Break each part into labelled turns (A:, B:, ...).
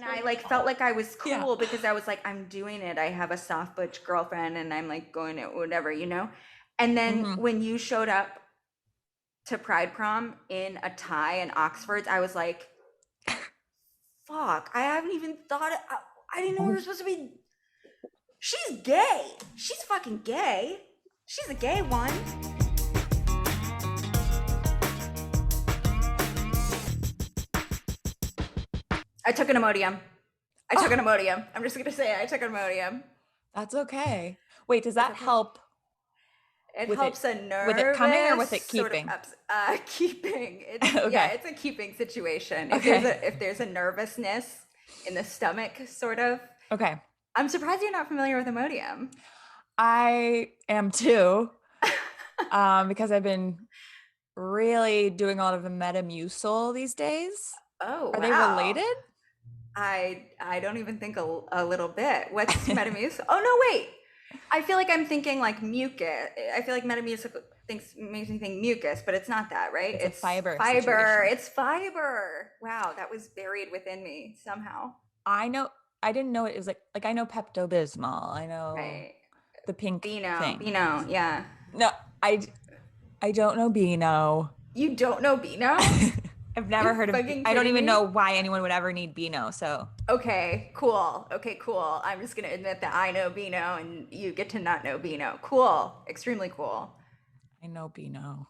A: And I like felt like I was
B: Yeah.
A: cool because I was like, I'm doing it. I have a soft butch girlfriend and I'm like going to whatever, you know? And then
B: Hmm.
A: when you showed up to Pride Prom in a tie and Oxfords, I was like, fuck, I haven't even thought it. I didn't know we were supposed to be. She's gay. She's fucking gay. She's a gay one. I took an Imodium. I took an
B: Oh,
A: Imodium. I'm just gonna say I took an Imodium.
B: that's okay. Wait, does
A: It's
B: that
A: okay.
B: help
A: It
B: with
A: helps a
B: it coming or
A: nervous
B: with it
A: sort of
B: keeping?
A: keeping. It's yeah,
B: Okay.
A: it's a keeping situation.
B: Okay.
A: If there's a nervousness in the stomach, sort of.
B: Okay.
A: I'm surprised you're not familiar with Imodium.
B: I am too, because I've been really doing a lot of the Metamucil these days.
A: Oh
B: Are they
A: wow.
B: related?
A: I don't even think a little bit. What's Metamucil? Oh no, wait. I feel like I'm thinking like mucus. I feel like Metamucil thinks makes me think mucus, but it's not that, right?
B: It's a
A: It's
B: fiber
A: fiber.
B: situation.
A: It's fiber. Wow, that was buried within me somehow.
B: I know I didn't know it was like I know Pepto-Bismol. I know
A: Right.
B: the pink
A: Beano.
B: thing.
A: Beano. Yeah.
B: No, I don't know Beano.
A: You don't know Beano?
B: I've
A: Are you
B: never heard of
A: fucking
B: I don't
A: kidding
B: even know
A: me?
B: why anyone would ever need Beano. So
A: Okay, cool. Okay, cool. I'm just gonna admit that I know Beano and you get to not know Beano. Cool. Extremely cool.
B: I know Beano.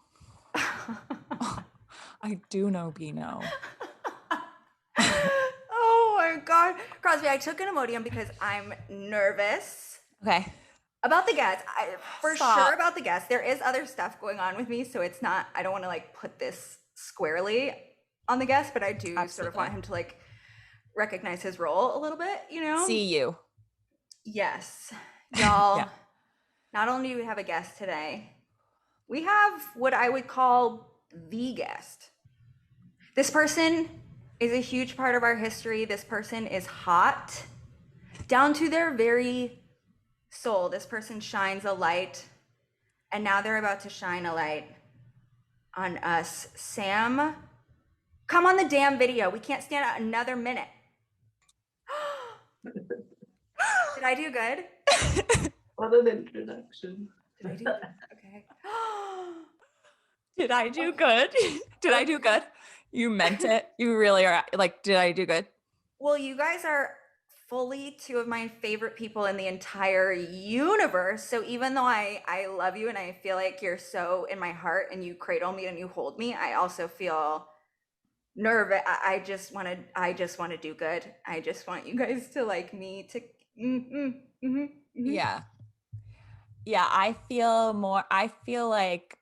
B: I do know Beano.
A: Oh my God. Crosby, I took an Imodium because I'm nervous
B: Okay.
A: about the guests. For sure
B: Stop.
A: about the guests. There is other stuff going on with me, so it's not, I don't want to like put this squarely on the guest, but I do sort of want
B: Absolutely.
A: him to like recognize his role a little bit, you know?
B: See you.
A: Yes.
B: Yeah.
A: Y'all, not only do we have a guest today, we have what I would call the guest. This person is a huge part of our history. This person is hot down to their very soul. This person shines a light, and now they're about to shine a light on us. Sam, come on the damn video. We can't stand out another minute. Did I do good?
C: What an introduction.
A: Did I do good? Okay.
B: Did I do good? Did I do good? You meant it. You really are like, did I do good?
A: Well, you guys are fully two of my favorite people in the entire universe. So even though I love you and I feel like you're so in my heart and you cradle me and you hold me, I also feel nervous. I just want to do good. I just want you guys to like me to mm.
B: Yeah. Yeah, I feel like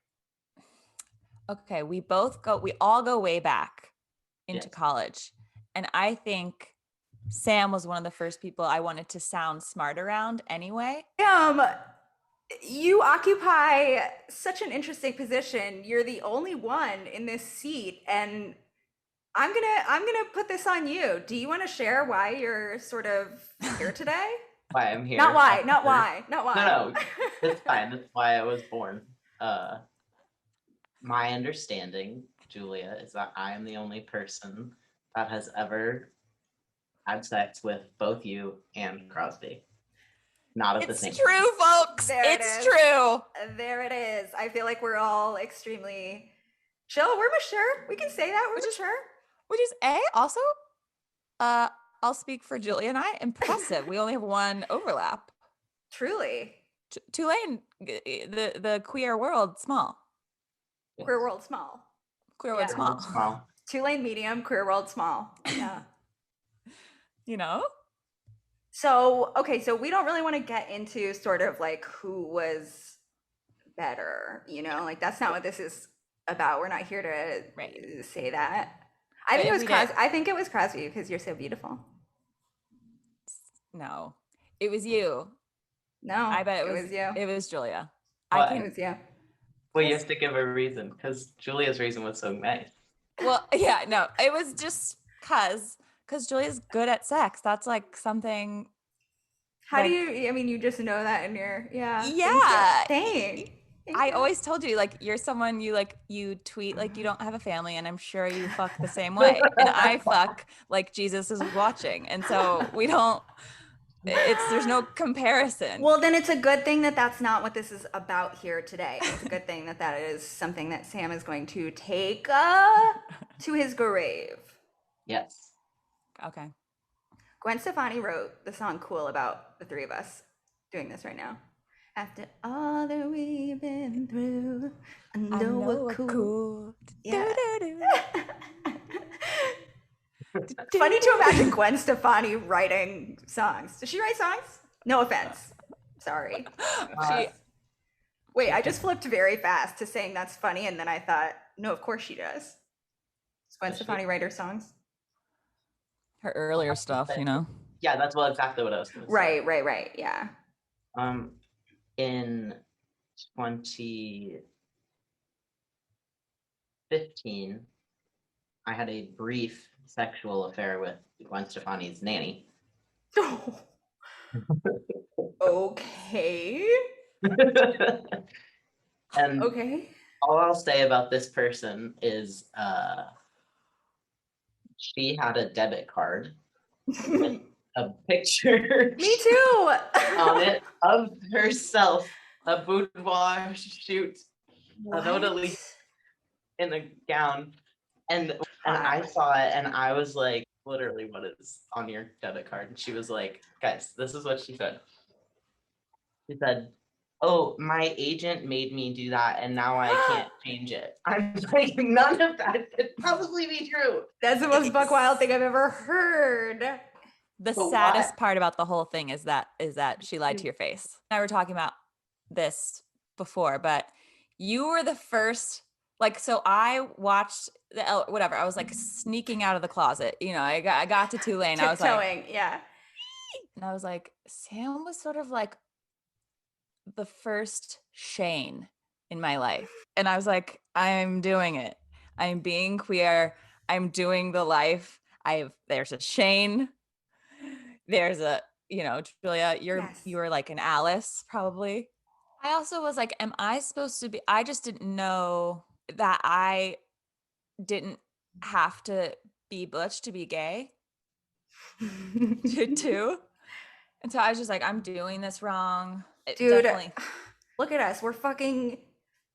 B: okay, we all go way back into
C: Yes.
B: college. And I think Sam was one of the first people I wanted to sound smart around anyway.
A: Um you occupy such an interesting position. You're the only one in this seat and I'm gonna put this on you. Do you want to share why you're sort of here today?
C: Why I'm
A: Not
C: here.
A: why, not why, not
C: No,
A: why.
C: no, that's fine. That's why I was born. Uh, my understanding, Julia, is that I am the only person that has ever had sex with both you and Crosby. Not at the
B: It's
C: same time.
B: true, folks.
A: There it
B: It's
A: is.
B: true.
A: There it is. I feel like we're all extremely chill. We're mature. We can say that. We're
B: Which is
A: mature.
B: which is also uh I'll speak for Julie and I. Impressive. We only have one overlap.
A: Truly.
B: Tulane, the queer world, small.
C: Yes.
A: Queer world small.
B: Queer world,
A: Yeah.
B: small.
C: Small.
A: Two-lane medium, queer world small. Yeah.
B: You know?
A: So, okay, so we don't really want to get into sort of like who was better, you know? Like that's not what this is about. We're not here
B: Right.
A: to say that.
B: But if we did,
A: I think it was Crosby because you're so beautiful.
B: no. It was you.
A: No,
B: I bet
A: it was you.
B: it was Julia.
C: Why?
A: It was you.
C: Well, you have to give a reason because Julia's reason was so nice.
B: Well, yeah, no. It was just cuz Julia's good at sex. That's like something
A: How do
B: like
A: you, I mean, you just know that in your, yeah.
B: yeah.
A: Thank you.
B: I always told you, like, you're someone you tweet like you don't have a family, and I'm sure you fuck the same way. And I fuck like Jesus is watching. And so there's no comparison.
A: Well, then it's a good thing that that's not what this is about here today. It's a good thing that that is something that Sam is going to take to his grave.
C: Yes.
B: Okay.
A: Gwen Stefani wrote the song Cool about the three of us doing this right now. After all that we've been through, I know we're cool. Yeah. Funny to imagine Gwen Stefani writing songs. Does she write songs? No offense. Sorry. Wait, I just flipped very fast to saying that's funny, and then I thought, no, of course she does. Does Gwen Stefani write her songs?
B: Her earlier stuff, you know.
C: Yeah, that's exactly what I was going to say.
A: Right. Yeah.
C: In 2015, I had a brief sexual affair with Gwen Stefani's nanny.
A: Okay.
C: And
A: Okay.
C: all I'll say about this person is she had a debit card with a picture
A: Me too.
C: on it of herself, a boudoir shoot,
A: What?
C: totally in a gown. And I saw it and I was like, literally, what is on your debit card? And she was like, guys, this is what she said. She said, oh, my agent made me do that and now I can't change it. I'm like, none of that could probably be true.
A: That's the most buck wild thing I've ever heard.
B: The
C: But
B: saddest
C: why?
B: part about the whole thing is that she lied to your face. I were talking about this before, but you were the first, like, so I watched whatever. I was like sneaking out of the closet. You know, I got to Tulane. I was like,
A: tiptoeing, yeah.
B: and I was like, Sam was sort of like the first Shane in my life. And I was like, I'm doing it. I'm being queer. I'm doing the life. There's a Shane. There's a, Julia, you were like an Alice probably. I also was like, am I supposed to be, I just didn't know that I didn't have to be butch to be gay too. And so I was just like, I'm doing this wrong.
A: Dude,
B: Definitely.
A: Look at us. We're fucking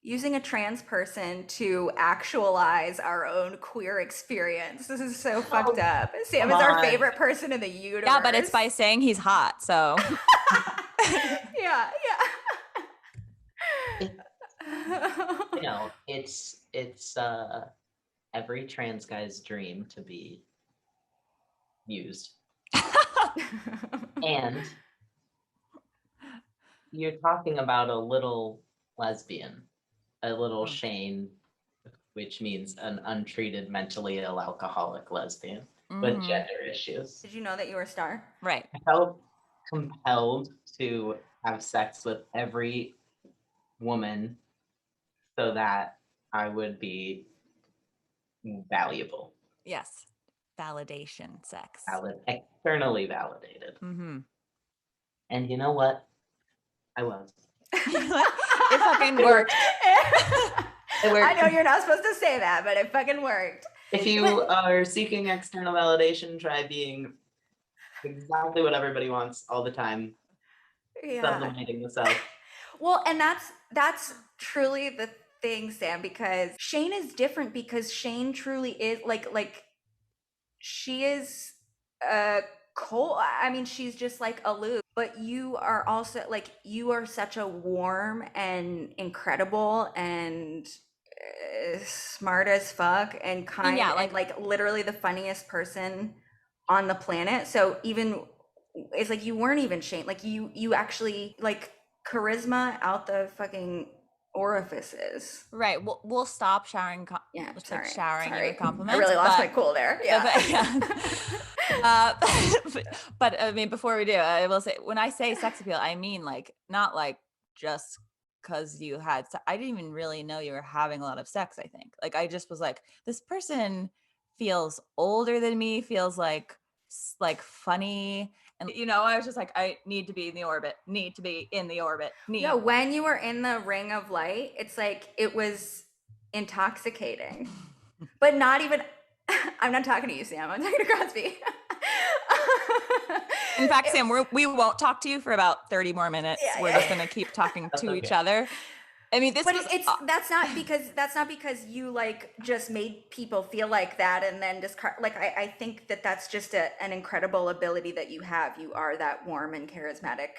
A: using a trans person to actualize our own queer experience. This is so fucked up. Sam is our favorite person in the universe.
B: Yeah, but it's by saying he's hot, so.
A: Yeah.
C: It's every trans guy's dream to be used. And you're talking about a little lesbian, a little Shane, which means an untreated, mentally ill alcoholic lesbian with gender issues.
A: Did you know that you were a star?
B: Right.
C: I felt compelled to have sex with every woman so that I would be valuable.
B: Yes. Validation sex.
C: Externally validated.
B: Mm-hmm.
C: And you know what? I was.
B: It fucking worked.
A: It worked. I know you're not supposed to say that, but it fucking worked.
C: If you are seeking external validation, try being exactly what everybody wants all the time. Sublimating the self.
A: Well, and that's truly the thing, Sam, because Shane is different because Shane truly is like she is cold. I mean, she's just like aloof, but you are also like, you are such a warm and incredible and smart as fuck and kind, and like literally the funniest person on the planet. So even it's like you weren't even Shane, like you actually like charisma out the fucking orifices.
B: Right. We'll stop showering. Showering your compliments.
A: I really lost my cool there. Yeah.
B: But I mean, before we do, I will say, when I say sex appeal, I mean like not like just because you had. I didn't even really know you were having a lot of sex. I think like I just was like, this person feels older than me. Feels like like funny. And, you know, I was just like, I need to be in the orbit, need to be in the orbit.
A: No, when you were in the ring of light, it's like it was intoxicating. But not even, I'm not talking to you, Sam. I'm talking to Crosby.
B: In fact, Sam, we won't talk to you for about 30 more minutes. We're just going to keep talking to each other. I mean, this
A: But
B: was,
A: that's not because you like just made people feel like that and then discard. Like I think that that's just an incredible ability that you have. You are that warm and charismatic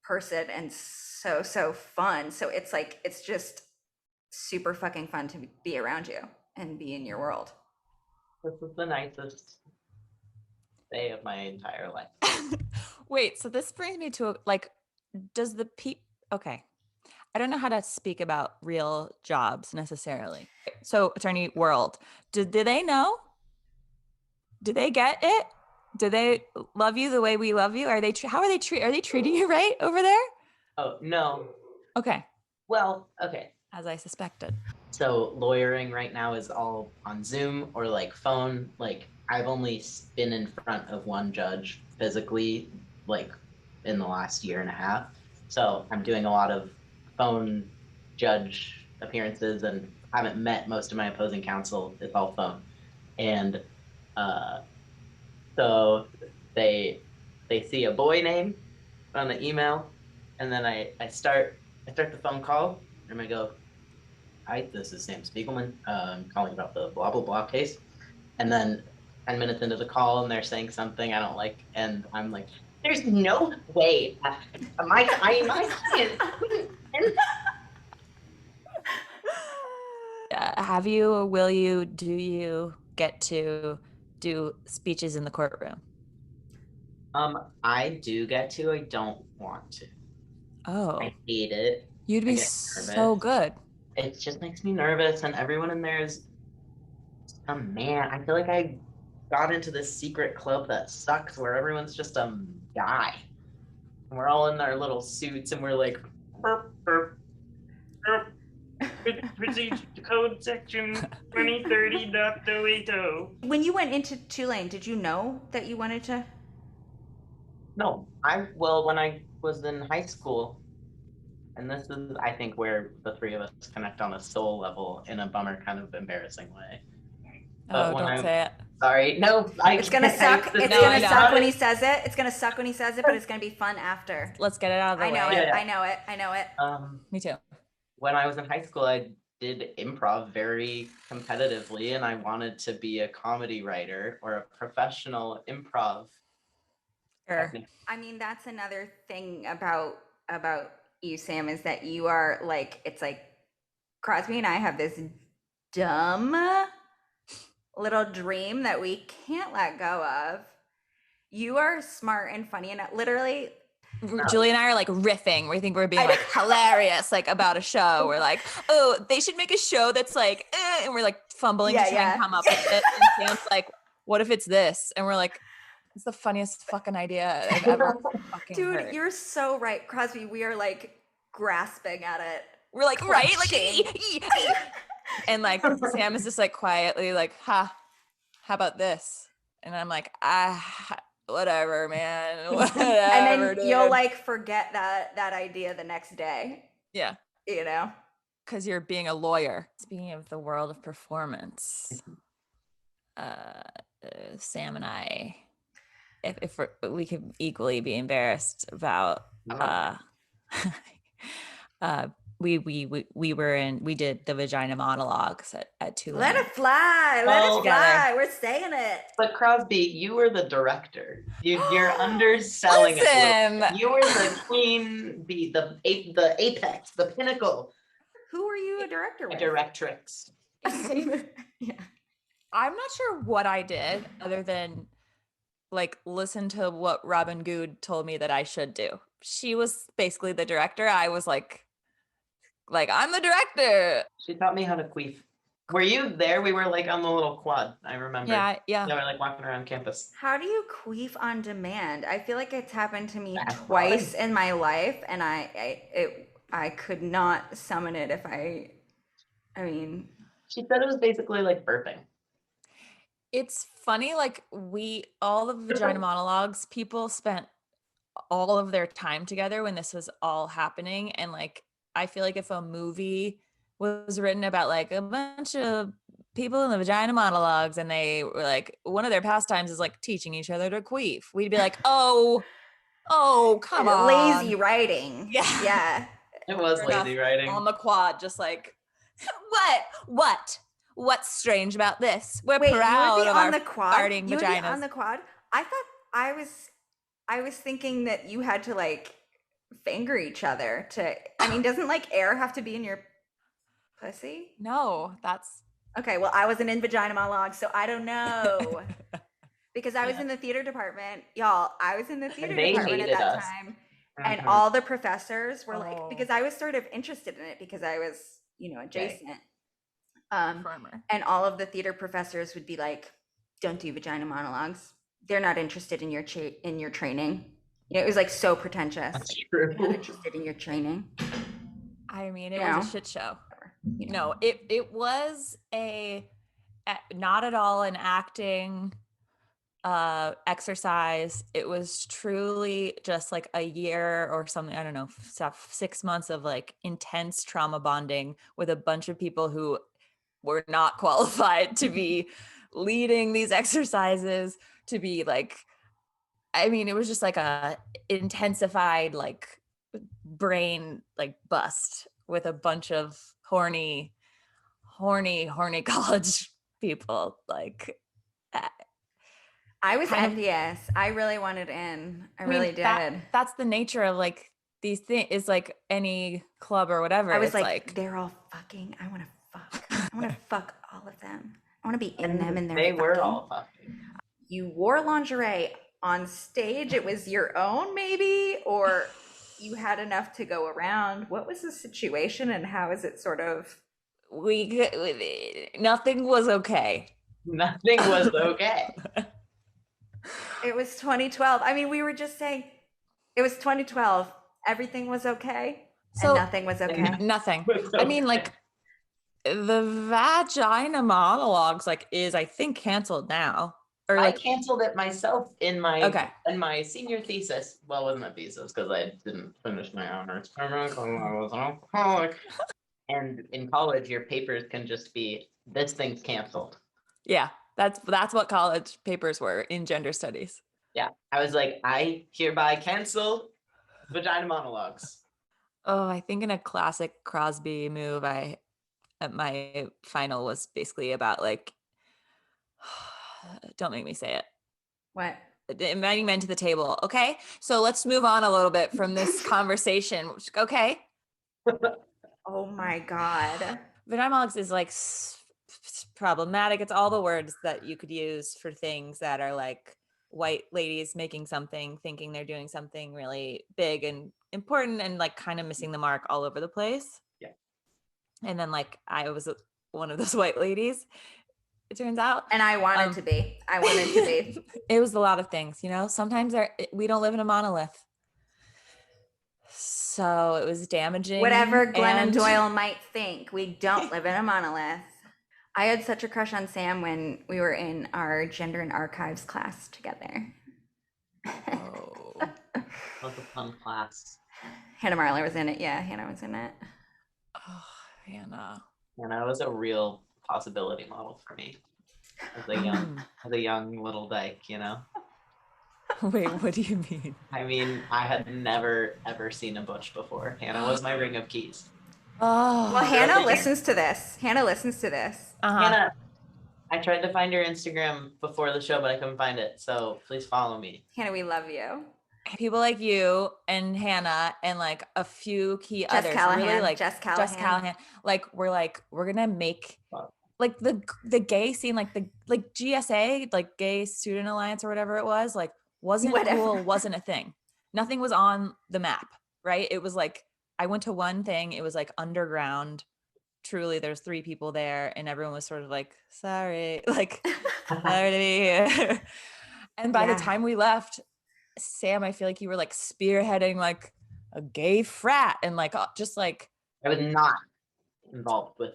A: person and so fun. So it's like it's just super fucking fun to be around you and be in your world.
C: This is the nicest day of my entire life.
B: wait, so this brings me to like, does the okay. I don't know how to speak about real jobs necessarily. So attorney world, did they know? Do they get it? Do they love you the way we love you? Are they, how are they treating you right over there?
C: Oh, no.
B: Okay.
C: Well, okay.
B: As I suspected.
C: So lawyering right now is all on Zoom or like phone. Like I've only been in front of one judge physically, like in the last year and a half. So I'm doing a lot of phone judge appearances and haven't met most of my opposing counsel. It's all phone. And so they see a boy name on the email, and then I start the phone call, and I go, "Hi, this is Sam Spiegelman. I'm calling about the blah blah blah case." And then 10 minutes into the call, and they're saying something I don't like, and I'm like, "There's no way my client."
B: Have you, or will you, do you get to do speeches in the courtroom?
C: I do get to. I don't want to.
B: Oh,
C: I hate it.
B: you'd
C: I
B: be
C: get
B: so
C: nervous.
B: good.
C: It just makes me nervous, and everyone in there is a man. I feel like I got into this secret club that sucks, where everyone's just a guy. And we're all in our little suits, and we're like, burp, burp, burp. Procedure code section 2030.080.
A: When you went into Tulane, did you know that you wanted to?
C: No, when I was in high school, and this is, I think, where the three of us connect on a soul level in a bummer, kind of embarrassing way. But
B: Oh, don't say it.
C: Sorry, no,
A: It's gonna suck. It's
B: No,
A: gonna
B: I know.
A: suck when he says it. It's gonna suck when he says it, but it's gonna be fun after.
B: Let's get it out of the
A: I
B: way.
A: know it.
C: Yeah.
A: I know it. I know it.
B: Me too.
C: When I was in high school, I did improv very competitively, and I wanted to be a comedy writer or a professional improv.
B: Sure.
A: I mean, that's another thing about you, Sam, is that you are like, it's like Crosby and I have this dumb little dream that we can't let go of. You are smart and funny, and literally,
B: Julie and I are like riffing. We think we're being like hilarious, like about a show. We're like, oh, they should make a show that's like, and we're like fumbling to try and come up with it. And Sam's like, what if it's this? And we're like, it's the funniest fucking idea I've ever fucking
A: dude,
B: heard.
A: you're so right, Crosby. We are like grasping at it.
B: We're like, right? Like,
A: Clutching.
B: and like Sam is just like quietly like, how about this? And I'm like, whatever, man. Whatever,
A: And then
B: dude.
A: you'll like forget that idea the next day.
B: Yeah.
A: You know?
B: Because you're being a lawyer. Speaking of the world of performance, Sam and I, if we could equally be embarrassed about we did the vagina monologues at Tulane.
A: Let it fly. Let it fly. We're saying it.
C: But Crosby, you were the director. You're underselling it. You were the queen bee, the apex, the pinnacle.
A: Who were you a director with?
C: A directrix.
A: Yeah.
B: I'm not sure what I did other than like listen to what Robin Good told me that I should do. She was basically the director. I was like I'm the director.
C: She taught me how to queef. Were you there? We were like on the little quad. I remember.
B: Yeah.
C: Yeah, we're like walking around campus.
A: How do you queef on demand? I feel like it's happened to me twice in my life, and I could not summon it if I mean.
C: She said it was basically like burping.
B: It's funny, like all the vagina monologues, people spent all of their time together when this was all happening. And like, I feel like if a movie was written about like a bunch of people in the vagina monologues and they were like, one of their pastimes is like teaching each other to queef, we'd be like, oh, come on.
A: Lazy writing.
B: Yeah.
A: Yeah.
C: It was
B: Sure
C: lazy
B: enough,
C: writing.
B: on the quad, just like, what's strange about this? We're
A: Wait, you would
B: proud
A: be
B: of
A: on
B: our
A: the quad?
B: farting
A: You would be on
B: vaginas.
A: the quad? I thought I was thinking that you had to like finger each other to I mean, doesn't like air have to be in your pussy?
B: No, that's
A: Okay, well, I wasn't in vagina monologue, so I don't know. Because I was
C: Yeah.
A: in the theater department. Y'all, I was in the theater
C: they
A: department at
C: hated
A: that
C: us.
A: time. And
C: Mhm.
A: all the professors were like,
B: Oh.
A: because I was sort of interested in it because I was, you know, adjacent.
B: firmer.
A: And all of the theater professors would be like, "Don't do vagina monologues. They're not interested in in your training." You know, it was like so pretentious.
C: That's
A: They're not
C: true.
A: interested in your training.
B: I mean, it
A: You
B: was
A: know?
B: a shit show.
A: You know.
B: No, it was not at all an acting exercise. It was truly just like a year or something, I don't know, 6 months of like intense trauma bonding with a bunch of people who were not qualified to be leading these exercises, to be like, I mean, it was just like a intensified like brain like bust with a bunch of horny college people, like
A: I was
B: kind of,
A: envious. I really wanted in. I
B: I mean,
A: really did.
B: that's the nature of like these things, is like any club or whatever.
A: I was
B: It's
A: like, they're all fucking. I want to fuck. I want to fuck all of them. I want to be in them
C: And
A: and they're
C: they
A: fucking.
C: were all fucking.
A: You wore lingerie on stage. It was your own, maybe, or you had enough to go around. What was the situation and how is it sort of?
B: nothing was okay.
C: Nothing was okay.
A: It was 2012. I mean, we were just saying it was 2012. Everything was okay
B: So
A: and nothing was okay.
B: nothing.
C: Was
B: I mean,
C: okay.
B: like the vagina monologues like is I think canceled now, or
C: I
B: like
C: canceled it myself in my
B: okay.
C: senior thesis. Well, it wasn't a thesis because I didn't finish my honors. I was an alcoholic. And in college, your papers can just be this thing's canceled.
B: Yeah, that's what college papers were in gender studies.
C: Yeah, I was like, I hereby cancel vagina monologues.
B: Oh, I think in a classic Crosby move, I at my final was basically about like, don't make me say it.
A: What?
B: Inviting men to the table. Okay, so let's move on a little bit from this conversation. Okay,
A: Oh my God.
B: vagina monologues is like problematic. It's all the words that you could use for things that are like white ladies making something, thinking they're doing something really big and important, and like kind of missing the mark all over the place.
C: Yeah.
B: And then like I was one of those white ladies, it turns out.
A: And I wanted to be. I wanted to be.
B: It was a lot of things, you know. Sometimes we don't live in a monolith. So it was damaging.
A: Whatever Glennon Doyle might think, we don't live in a monolith. I had such a crush on Sam when we were in our gender and archives class together.
B: Oh.
C: That was a fun class.
A: Hannah Marler was in it. Yeah, Hannah was in it.
B: Oh, Hannah.
C: And I was a real possibility model for me as a young little dyke, you know.
B: Wait, what do you mean?
C: I mean, I had never ever seen a bush before. Hannah was my ring of keys.
B: Oh.
A: Well, Hannah listens to this. Hannah listens to this.
C: Hannah, I tried to find your Instagram before the show, but I couldn't find it. So please follow me.
A: Hannah, we love you.
B: People like you and Hannah and like a few key
A: Jess
B: others,
A: Callahan,
B: really like
A: Jess
B: Callahan, like we're gonna make like the gay scene, like the like GSA, like Gay Student Alliance or whatever it was, like wasn't cool, wasn't a thing. Nothing was on the map, right? It was like I went to one thing, it was like underground. Truly, there's 3 people there, and everyone was sort of like, sorry, like sorry to be here. And by the time we left, Sam, I feel like you were like spearheading like a gay frat and like just like.
C: I was not involved with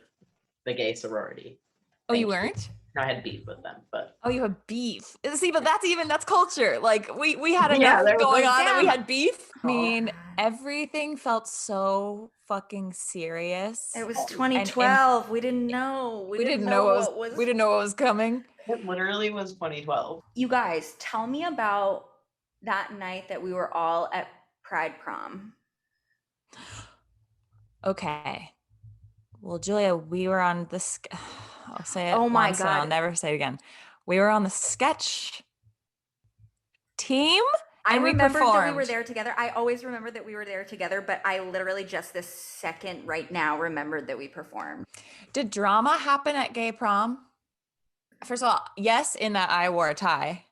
C: the gay sorority.
B: Oh, you weren't?
C: I had beef with them, but
B: Oh, you have beef. See, but that's culture. Like we had
C: Yeah,
B: enough
C: there was
B: going
C: a-
B: on that we
A: Sam.
B: had beef. I mean,
A: God.
B: everything felt so fucking serious.
A: It was
C: And-
A: 2012. We didn't know.
B: We didn't know what was we didn't know what was coming.
C: it literally was 2012.
A: You guys, tell me about that night that we were all at Pride Prom.
B: Okay. Well, Julia, we were on the I'll say it
A: Oh my
B: once and I'll
A: God.
B: never say it again. We were on the sketch team.
A: I
B: And we
A: remembered that we were
B: performed.
A: there together. I always remember that we were there together, but I literally just this second right now remembered that we performed.
B: Did drama happen at gay prom? First of all, yes, in that I wore a tie.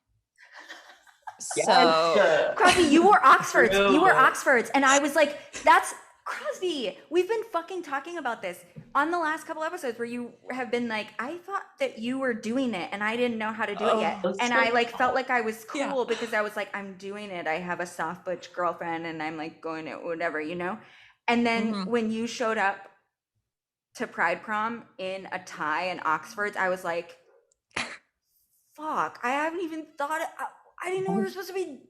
B: So
A: Crosby, you wore Oxfords. You wore
C: True.
A: Oxfords. And I was like, that's Crosby. We've been fucking talking about this on the last couple episodes where you have been like, I thought that you were doing it and I didn't know how to do it yet.
C: that's
A: And
C: so
A: I like felt like I was
B: Yeah.
A: cool because I was like, I'm doing it. I have a soft butch girlfriend and I'm like going to whatever, you know? And then
B: Mhm.
A: when you showed up to Pride Prom in a tie and Oxfords, I was like, fuck, I haven't even thought it. I didn't know we were supposed to be.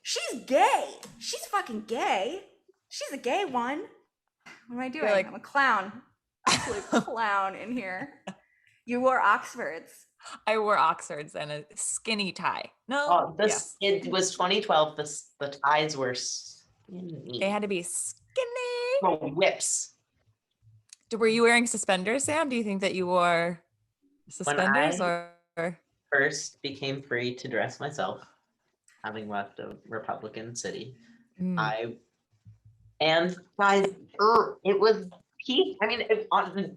A: She's gay. She's fucking gay. She's a gay one. What am I doing?
B: like-
A: I'm a clown. Absolute clown in here. You wore Oxfords.
B: I wore Oxfords and a skinny tie. No,
C: Oh,
B: yes,
C: it was 2012. The ties were skinny.
B: they had to be skinny.
C: Oh, whips.
B: Were you wearing suspenders, Sam? Do you think that you wore suspenders or?
C: First became free to dress myself, having left a Republican city.
B: Mm.
C: And guys, it was peak. I mean,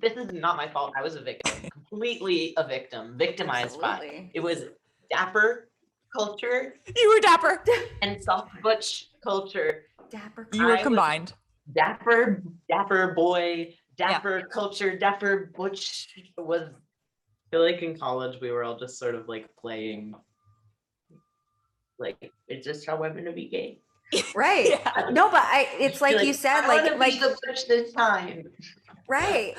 C: this is not my fault. I was a victim, completely a victim, victimized by.
A: Absolutely.
C: It was dapper culture
B: You were dapper.
C: and soft butch culture.
A: Dapper.
B: You were
C: I was-
B: combined.
C: Dapper boy, dapper culture, dapper butch was. I feel like in college we were all just sort of like playing. Like it's just how women to be gay.
A: Right.
B: Yeah.
A: No, but it's like you said,
C: I wanna
A: like
C: be the butch this time.
A: right.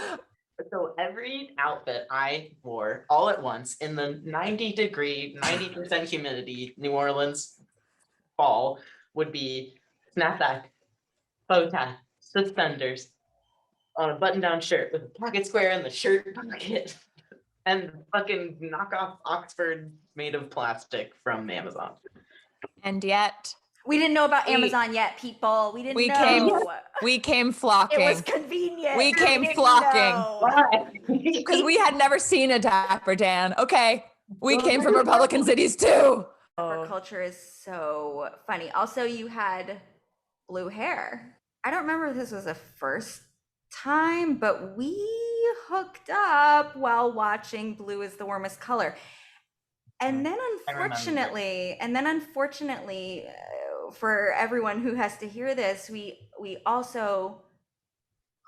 C: So every outfit I wore all at once in the 90-degree, 90% humidity New Orleans fall would be snapback, bow tie, suspenders, on a button-down shirt with a pocket square in the shirt pocket, and fucking knockoff Oxford made of plastic from Amazon.
B: And yet
A: We didn't know about
B: We-
A: Amazon yet, people. We didn't
B: we
A: know.
B: came
A: It
B: flocking.
A: was convenient.
B: We came
A: didn't
B: flocking.
A: know.
B: Because we had never seen a dapper Dan. Okay. We came from Republican cities too.
A: Our culture is so funny. Also, you had blue hair. I don't remember if this was the first time, but we hooked up while watching Blue is the Warmest Color. And then unfortunately, for everyone who has to hear this, we also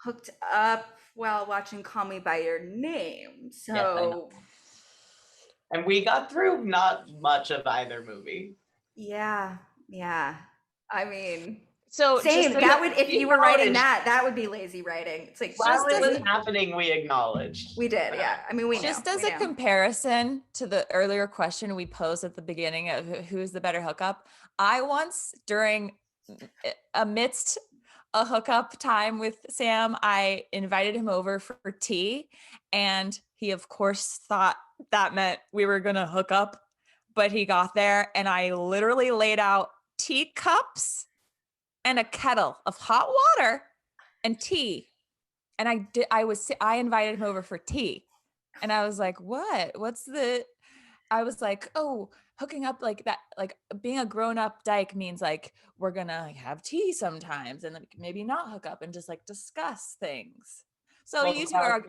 A: hooked up while watching Call Me by Your Name.
C: Yes, I know. And we got through not much of either movie.
A: Yeah. I mean,
B: So
A: same.
B: just
A: That would, if you were writing
C: acknowledged.
A: that would be lazy writing. It's like
C: While it was
B: doesn't-
C: happening, we acknowledged.
A: we did, yeah. I mean, we know.
B: just as
A: we
B: a
A: know.
B: comparison to the earlier question we posed at the beginning of who's the better hookup, I once amidst a hookup time with Sam, I invited him over for tea, and he of course thought that meant we were gonna hook up, but he got there and I literally laid out teacups and a kettle of hot water and tea. And I invited him over for tea. And I was like, I was like, oh, hooking up like that, like being a grown-up dyke means like we're gonna like, have tea sometimes and like, maybe not hook up and just like discuss things. So
C: Well,
B: you two are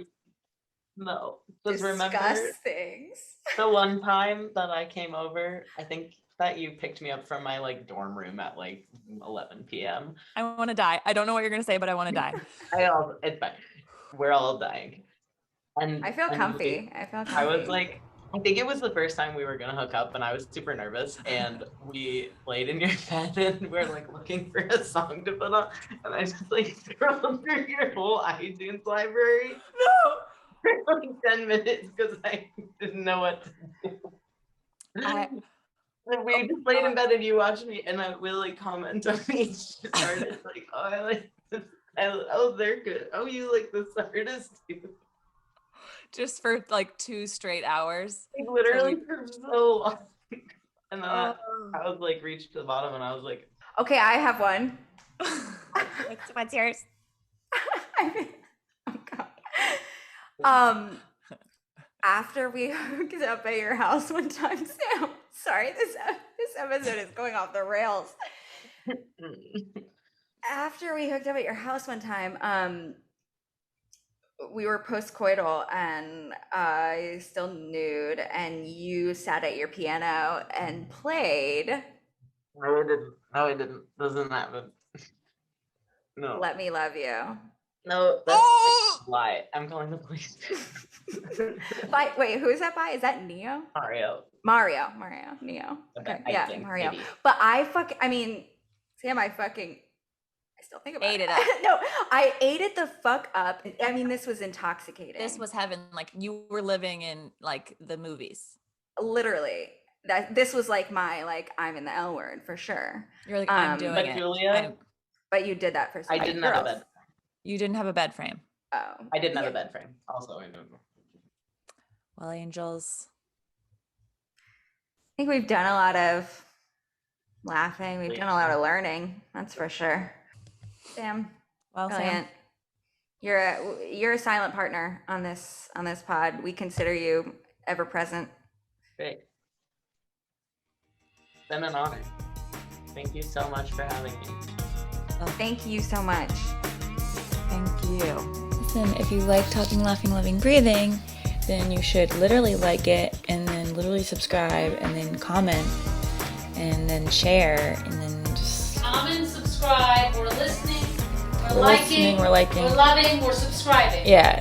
C: No, just
A: Discuss
C: remember
A: things.
C: the one time that I came over. I think that you picked me up from my like dorm room at like 11 p.m.
B: I want to die. I don't know what you're gonna say, but I want to die.
C: It's fine. We're all dying. And
A: I feel
C: and
A: comfy. I feel comfy.
C: I was like, I think it was the first time we were gonna hook up, and I was super nervous. And we laid in your bed, and we're like looking for a song to put on, and I just like scrolled through your whole iTunes library.
B: No.
C: for like 10 minutes because I didn't know what to do. And we just laid in bed and you watched me, and I will like comment on each artist, like, oh, I like this. Oh, they're good. Oh, you like this artist too.
B: Just for like 2 straight hours.
C: Like, literally for so long. And then I
B: Oh.
C: was like, reached the bottom, and I was like,
A: Okay, I have one.
B: What's yours?
A: Oh God. After we hooked up at your house one time, Sam. Sorry, this episode is going off the rails. After we hooked up at your house one time, we were post-coital and still nude, and you sat at your piano and played.
C: No, I didn't. No, I didn't. Doesn't happen. No.
A: Let Me Love You.
C: No, that's a lie. I'm calling the police.
A: Wait, who is that by? Is that Neo?
C: Mario.
A: Neo.
C: Okay,
A: Okay, yeah,
C: think,
A: Mario.
C: maybe.
A: But Sam, I still think about
B: Ate
A: it.
B: it up.
A: No, I ate it the fuck up. I mean, this was intoxicating.
B: This was heaven. Like you were living in like the movies.
A: Literally. This was like I'm in the L word for sure.
B: You're like, I'm doing
C: But
B: it.
C: Julia,
A: But you did that for
C: I didn't have a bed.
B: You didn't have a bed frame.
A: Oh.
C: I didn't have a bed frame. Also, I know.
B: Well, angels.
A: I think we've done a lot of laughing. We've done a lot of learning. That's for sure. Sam,
B: Well,
A: brilliant.
B: Sam.
A: You're a silent partner on this pod. We consider you ever present.
C: Great. It's been an honor. Thank you so much for having me.
A: Thank you so much.
B: Thank you.
D: Listen, if you like Talking, Laughing, Loving, Breathing, then you should literally like it, and then literally subscribe, and then comment, and then share, and then just
E: comment, subscribe, we're listening, we're
D: liking,
E: loving, we're subscribing.
D: yeah.